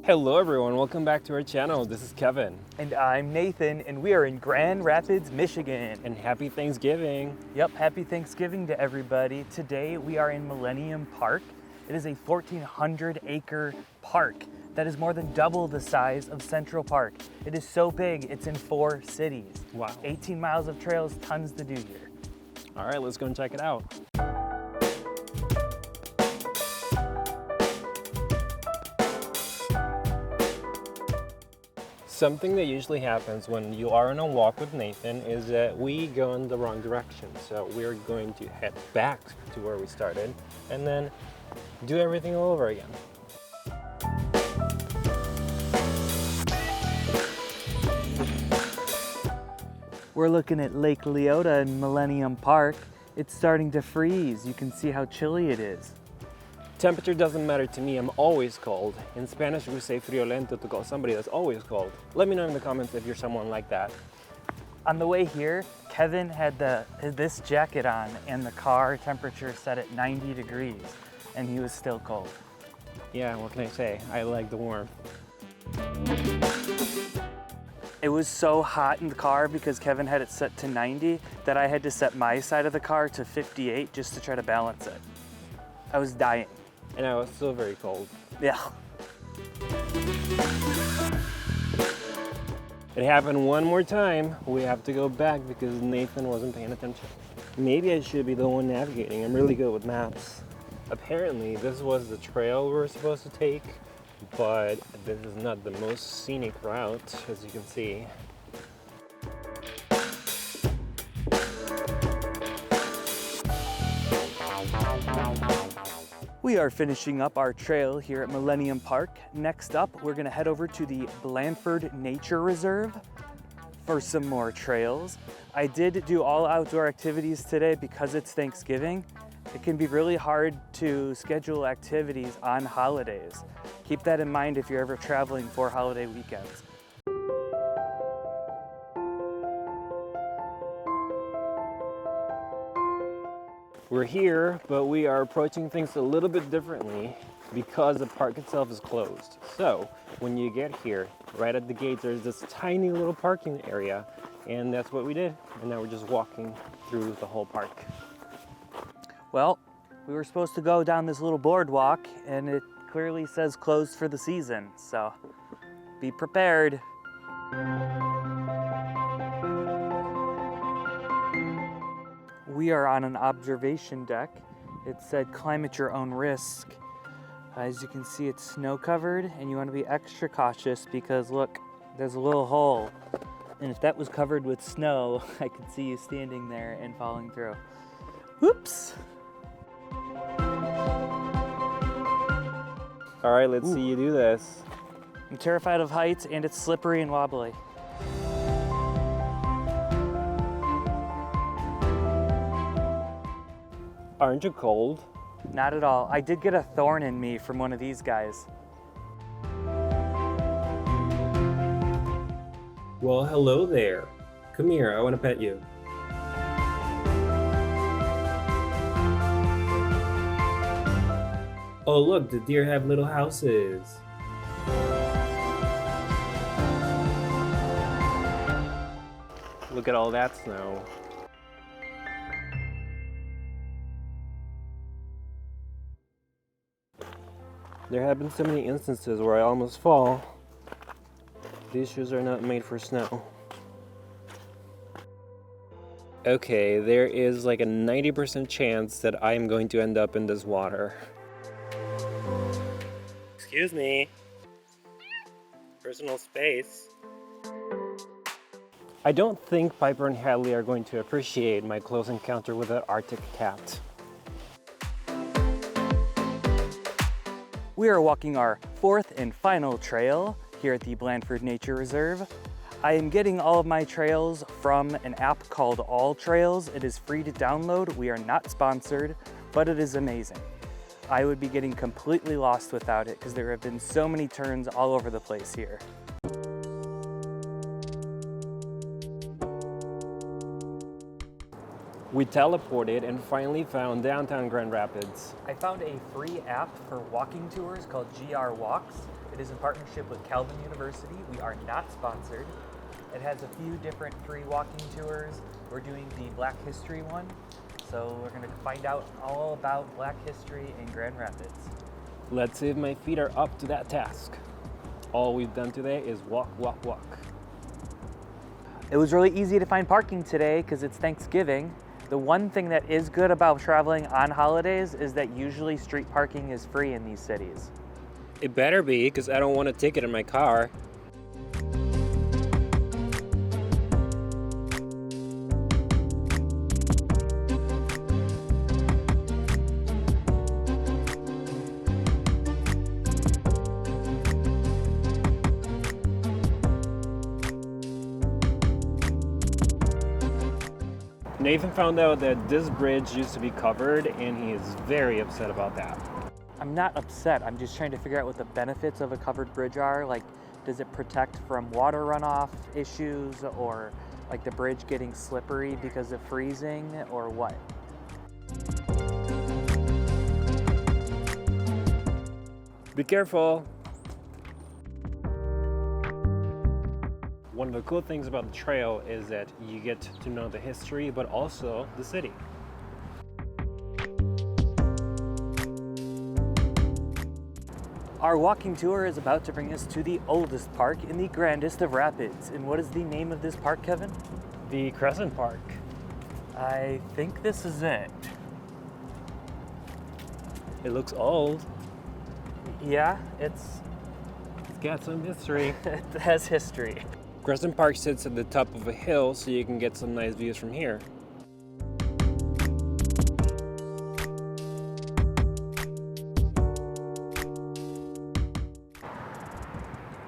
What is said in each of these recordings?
Hello everyone, welcome back to our channel. This is Kevin. And I'm Nathan, and we are in Grand Rapids, Michigan. And happy Thanksgiving. Yep, happy Thanksgiving to everybody. Today we are in Millennium Park. It is a 1,400-acre park that is more than double the size of Central Park. It is so big, it's in 4 cities. Wow. 18 miles of trails, tons to do here. All right, let's go and check it out. Something that usually happens when you are on a walk with Nathan is that we go in the wrong direction. So we're going to head back to where we started and then do everything all over again. We're looking at Lake Leota in Millennium Park. It's starting to freeze. You can see how chilly it is. Temperature doesn't matter to me, I'm always cold. In Spanish we say friolento to call somebody that's always cold. Let me know in the comments if you're someone like that. On the way here, Kevin had this jacket on and the car temperature set at 90 degrees and he was still cold. Yeah, what can I say? I like the warmth. It was so hot in the car because Kevin had it set to 90 that I had to set my side of the car to 58 just to try to balance it. I was dying. And I was still very cold. Yeah. It happened one more time. We have to go back because Nathan wasn't paying attention. Maybe I should be the one navigating. I'm really good with maps. Apparently, this was the trail we were supposed to take, but this is not the most scenic route, as you can see. We are finishing up our trail here at Millennium Park. Next up, we're gonna head over to the Blandford Nature Reserve for some more trails. I did do all outdoor activities today because it's Thanksgiving. It can be really hard to schedule activities on holidays. Keep that in mind if you're ever traveling for holiday weekends. We're here, but we are approaching things a little bit differently because the park itself is closed. So when you get here, right at the gate, there's this tiny little parking area, and that's what we did. And now we're just walking through the whole park. Well, we were supposed to go down this little boardwalk, and it clearly says closed for the season, so be prepared. We are on an observation deck. It said climb at your own risk. As you can see, it's snow covered and you want to be extra cautious because look, there's a little hole. And if that was covered with snow, I could see you standing there and falling through. Whoops. All right, let's see you do this. I'm terrified of heights and it's slippery and wobbly. Aren't you cold? Not at all. I did get a thorn in me from one of these guys. Well, hello there. Come here, I want to pet you. Oh look, the deer have little houses. Look at all that snow. There have been so many instances where I almost fall. These shoes are not made for snow. Okay, there is like a 90% chance that I am going to end up in this water. Excuse me. Personal space. I don't think Piper and Hadley are going to appreciate my close encounter with an Arctic cat. We are walking our 4th and final trail here at the Blandford Nature Reserve. I am getting all of my trails from an app called All Trails. It is free to download. We are not sponsored, but it is amazing. I would be getting completely lost without it because there have been so many turns all over the place here. We teleported and finally found downtown Grand Rapids. I found a free app for walking tours called GR Walks. It is in partnership with Calvin University. We are not sponsored. It has a few different free walking tours. We're doing the Black History one. So we're gonna find out all about Black history in Grand Rapids. Let's see if my feet are up to that task. All we've done today is walk, walk, walk. It was really easy to find parking today because it's Thanksgiving. The one thing that is good about traveling on holidays is that usually street parking is free in these cities. It better be, because I don't want a ticket in my car. Nathan found out that this bridge used to be covered and he is very upset about that. I'm not upset, I'm just trying to figure out what the benefits of a covered bridge are. Like, does it protect from water runoff issues, or like the bridge getting slippery because of freezing, or what? Be careful. One of the cool things about the trail is that you get to know the history, but also the city. Our walking tour is about to bring us to the oldest park in the grandest of rapids. And what is the name of this park, Kevin? The Crescent Park. I think this is it. It looks old. Yeah, it's Got some history. it has history. Crescent Park sits at the top of a hill, so you can get some nice views from here.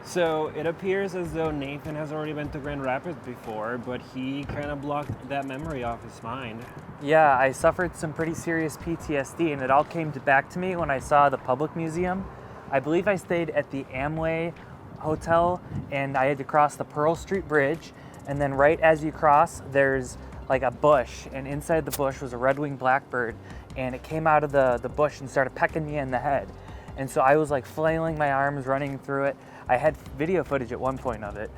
So it appears as though Nathan has already been to Grand Rapids before, but he kind of blocked that memory off his mind. Yeah, I suffered some pretty serious PTSD, and it all came back to me when I saw the public museum. I believe I stayed at the Amway Hotel, and I had to cross the Pearl Street Bridge, and then right as you cross, there's like a bush, and inside the bush was a red-winged blackbird, and it came out of the bush and started pecking me in the head. And so I was like flailing my arms, running through it. I had video footage at one point of it.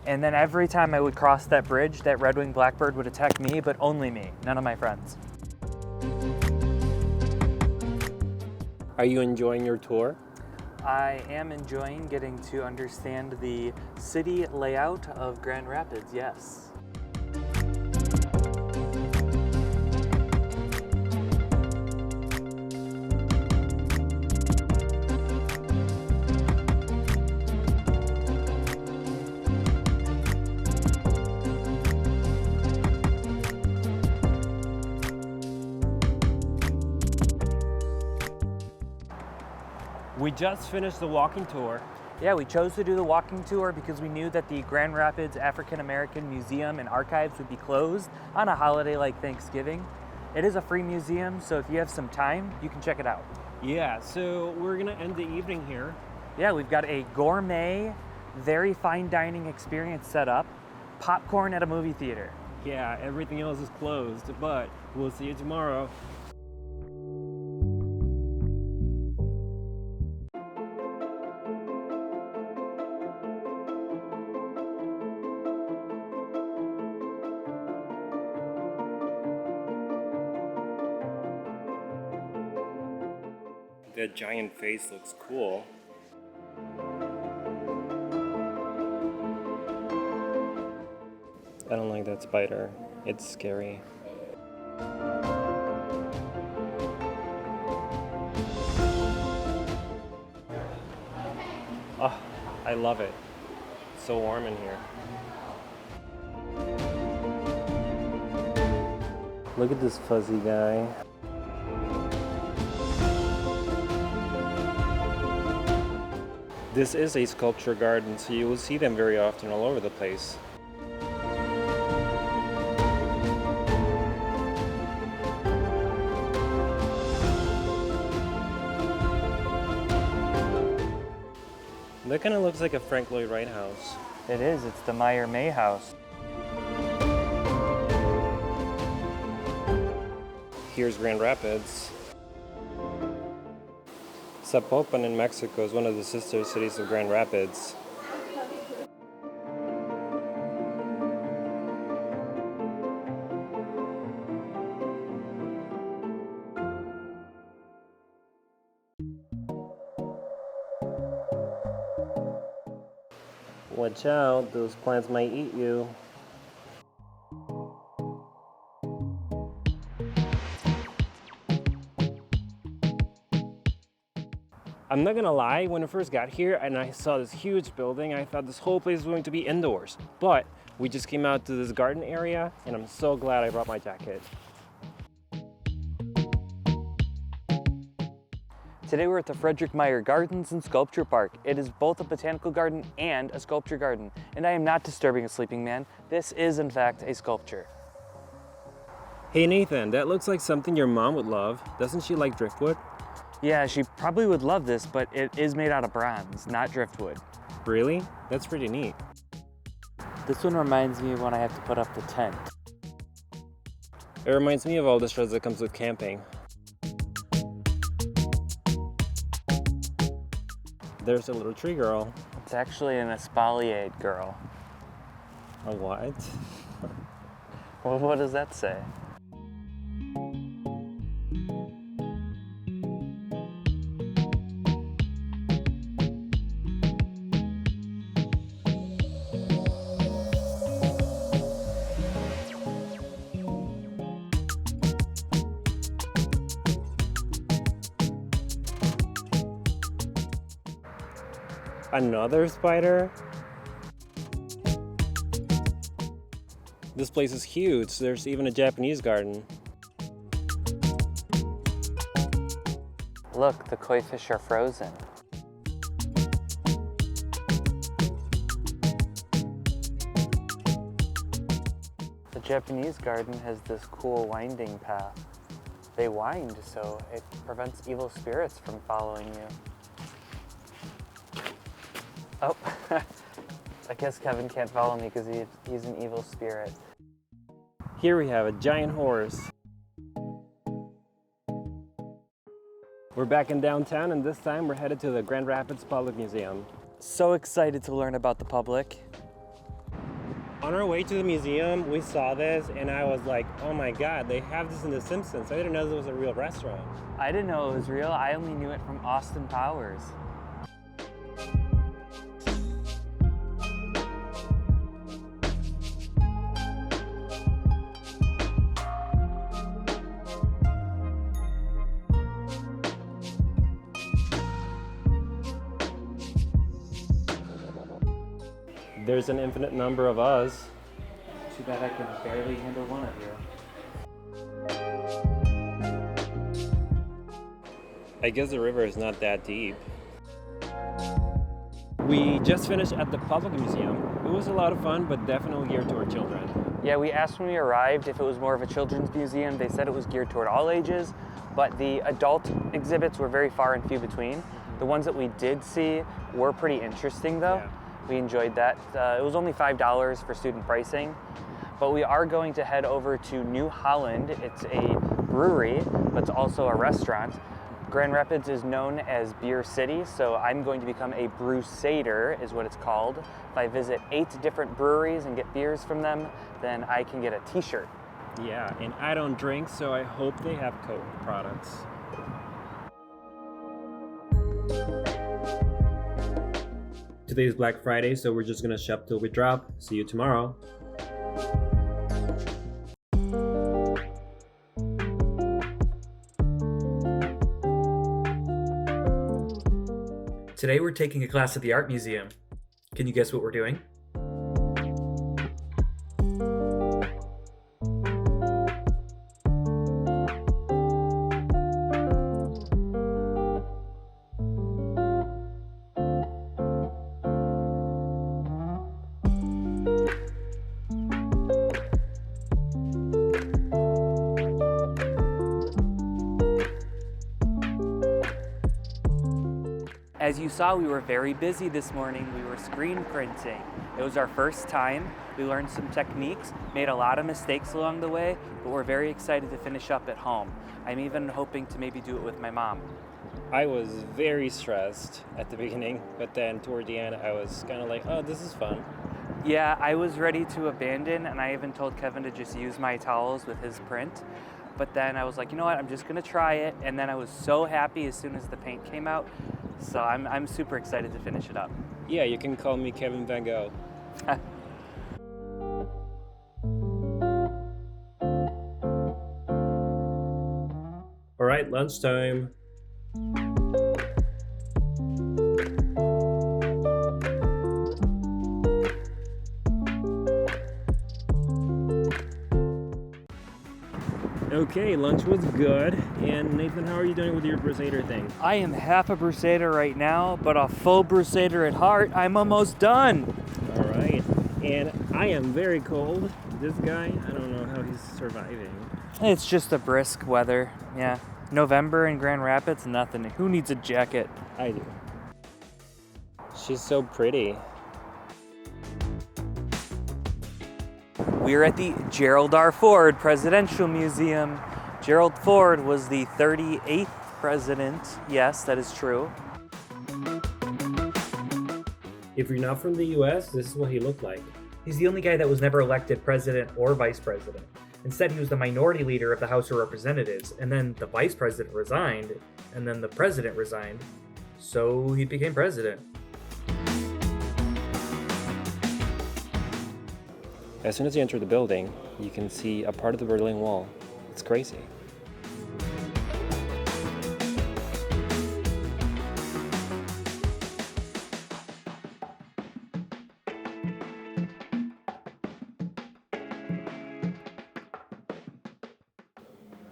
And then every time I would cross that bridge, that red-winged blackbird would attack me, but only me, none of my friends. Are you enjoying your tour? I am enjoying getting to understand the city layout of Grand Rapids, yes. We just finished the walking tour. Yeah, we chose to do the walking tour because we knew that the Grand Rapids African American Museum and Archives would be closed on a holiday like Thanksgiving. It is a free museum, so if you have some time, you can check it out. Yeah, so we're gonna end the evening here. Yeah, we've got a gourmet, very fine dining experience set up, popcorn at a movie theater. Yeah, everything else is closed, but we'll see you tomorrow. That giant face looks cool. I don't like that spider. It's scary. Oh, I love it. It's so warm in here. Look at this fuzzy guy. This is a sculpture garden, so you will see them very often all over the place. That kind of looks like a Frank Lloyd Wright house. It is, it's the Meyer May house. here's Grand Rapids. Zapopan in Mexico is one of the sister cities of Grand Rapids. Watch out, those plants might eat you. I'm not gonna lie, when I first got here and I saw this huge building, I thought this whole place was going to be indoors. But we just came out to this garden area and I'm so glad I brought my jacket. Today we're at the Frederick Meyer Gardens and Sculpture Park. It is both a botanical garden and a sculpture garden. And I am not disturbing a sleeping man. This is in fact a sculpture. Hey Nathan, that looks like something your mom would love. Doesn't she like driftwood? Yeah, she probably would love this, but it is made out of bronze, not driftwood. Really? That's pretty neat. This one reminds me of when I have to put up the tent. It reminds me of all the stress that comes with camping. There's a little tree girl. It's actually an espalier girl. A what? Well, what does that say? Another spider? This place is huge. There's even a Japanese garden. Look, the koi fish are frozen. The Japanese garden has this cool winding path. They wind so it prevents evil spirits from following you. Oh, I guess Kevin can't follow me because he's an evil spirit. Here we have a giant horse. We're back in downtown and this time we're headed to the Grand Rapids Public Museum. So excited to learn about the public. On our way to the museum, we saw this and I was like, oh my God, they have this in The Simpsons. I didn't know this was a real restaurant. I didn't know it was real. I only knew it from Austin Powers. There's an infinite number of us. Too bad I can barely handle one of you. I guess the river is not that deep. We just finished at the Public Museum. It was a lot of fun, but definitely geared toward children. Yeah, we asked when we arrived if it was more of a children's museum. They said it was geared toward all ages, but the adult exhibits were very far and few between. The ones that we did see were pretty interesting though. Yeah. We enjoyed that. It was only $5 for student pricing, but we are going to head over to New Holland. It's a brewery, but it's also a restaurant. Grand Rapids is known as Beer City, so I'm going to become a brewsader, is what it's called. If I visit 8 different breweries and get beers from them, then I can get a t-shirt. Yeah, and I don't drink, so I hope they have Coke products. Today's Black Friday, so we're just gonna shop till we drop. See you tomorrow. Today we're taking a class at the Art Museum. Can you guess what we're doing? As you saw, we were very busy this morning. We were screen printing. It was our first time. We learned some techniques, made a lot of mistakes along the way, but we're very excited to finish up at home. I'm even hoping to maybe do it with my mom. I was very stressed at the beginning, but then toward the end, I was kind of like, oh, this is fun. Yeah, I was ready to abandon, and I even told Kevin to just use my towels with his print. But then I was like, you know what, I'm just gonna try it. And then I was so happy as soon as the paint came out. So I'm super excited to finish it up. Yeah, you can call me Kevin Van Gogh. All right, lunchtime. Okay, lunch was good. And Nathan, how are you doing with your brusader thing? I am half a brusader right now, but a full brusader at heart. I'm almost done. All right, and I am very cold. This guy, I don't know how he's surviving. It's just the brisk weather, yeah. November in Grand Rapids, nothing. Who needs a jacket? I do. She's so pretty. We're at the Gerald R. Ford Presidential Museum. Gerald Ford was the 38th president. Yes, that is true. If you're not from the US, this is what he looked like. He's the only guy that was never elected president or vice president. Instead, he was the minority leader of the House of Representatives, and then the vice president resigned, and then the president resigned, so he became president. As soon as you enter the building, you can see a part of the Berlin Wall. It's crazy.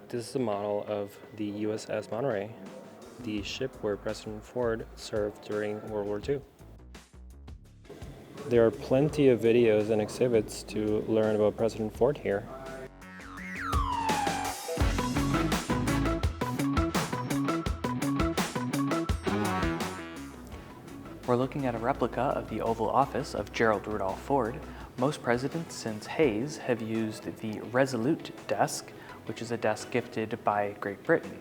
This is a model of the USS Monterey, the ship where President Ford served during World War II. There are plenty of videos and exhibits to learn about President Ford here. We're looking at a replica of the Oval Office of Gerald Rudolph Ford. Most presidents since Hayes have used the Resolute desk, which is a desk gifted by Great Britain.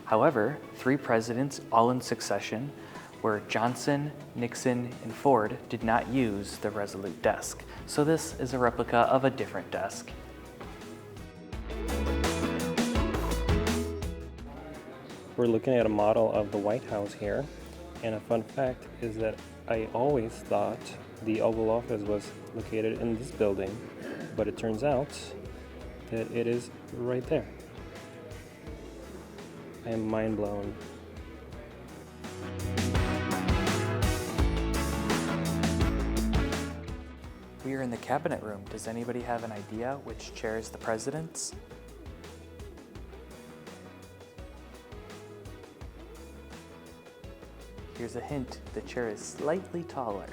However, 3 presidents, all in succession, where Johnson, Nixon, and Ford did not use the Resolute desk. So this is a replica of a different desk. We're looking at a model of the White House here, and a fun fact is that I always thought the Oval Office was located in this building, but it turns out that it is right there. I am mind blown. We are in the cabinet room. Does anybody have an idea which chair is the president's? Here's a hint, the chair is slightly taller.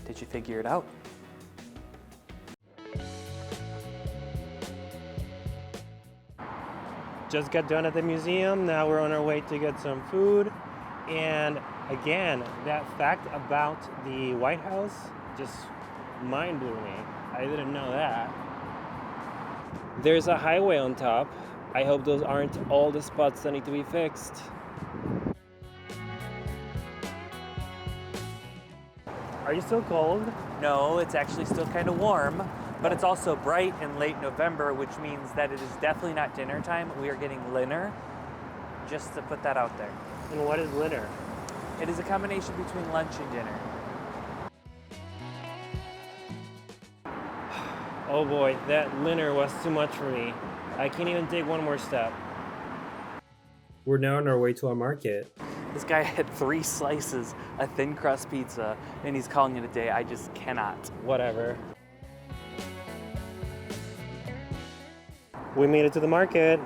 Did you figure it out? Just got done at the museum. Now we're on our way to get some food. And again, that fact about the White House just mind blew me. I didn't know that. There's a highway on top. I hope those aren't all the spots that need to be fixed. Are you still cold? No, it's actually still kind of warm, but it's also bright in late November, which means that it is definitely not dinner time. We are getting dinner, just to put that out there. And what is dinner? It is a combination between lunch and dinner. Oh boy, that dinner was too much for me. I can't even take one more step. We're now on our way to our market. This guy had 3 slices of thin crust pizza, and he's calling it a day. I just cannot. Whatever. We made it to the market.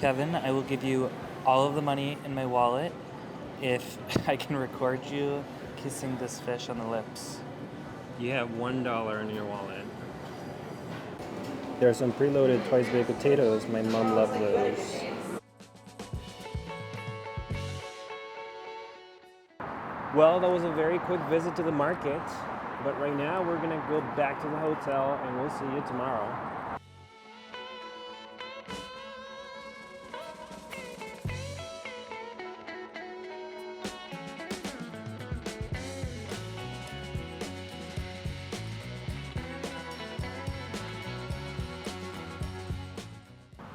Kevin, I will give you all of the money in my wallet if I can record you kissing this fish on the lips. You have $1 in your wallet. There are some preloaded twice baked potatoes. My mom loved those. Well, that was a very quick visit to the market, but right now we're gonna go back to the hotel and we'll see you tomorrow.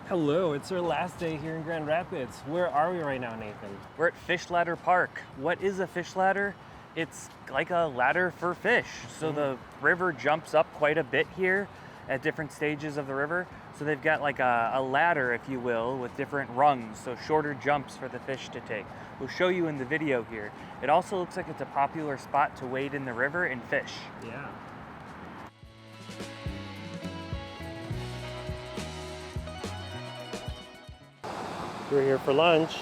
Hello, it's our last day here in Grand Rapids. Where are we right now, Nathan? We're at Fish Ladder Park. What is a fish ladder? It's like a ladder for fish. So the river jumps up quite a bit here at different stages of the river. So they've got like a ladder, if you will, with different rungs, so shorter jumps for the fish to take. We'll show you in the video here. It also looks like it's a popular spot to wade in the river and fish. Yeah. We're here for lunch.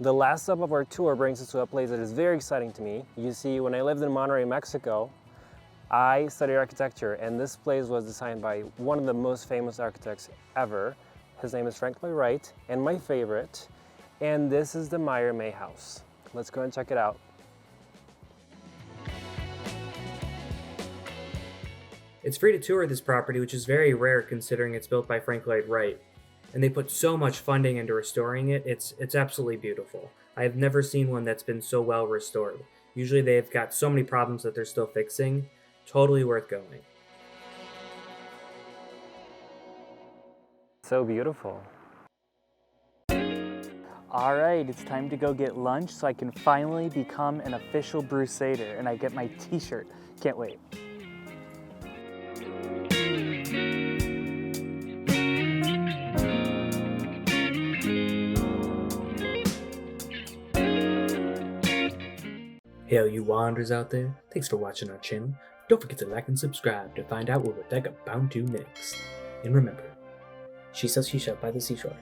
The last stop of our tour brings us to a place that is very exciting to me. You see, when I lived in Monterrey, Mexico, I studied architecture, and this place was designed by one of the most famous architects ever. His name is Frank Lloyd Wright, and my favorite. And this is the Meyer May House. Let's go and check it out. It's free to tour this property, which is very rare considering it's built by Frank Lloyd Wright. And they put so much funding into restoring it, it's absolutely beautiful. I have never seen one that's been so well restored. Usually they've got so many problems that they're still fixing. Totally worth going. So beautiful. All right, it's time to go get lunch so I can finally become an official Brusader and I get my t-shirt. Can't wait. Hey, all you wanderers out there, thanks for watching our channel. Don't forget to like and subscribe to find out what Rebecca bound to next. And remember, she says she shall by the seashore.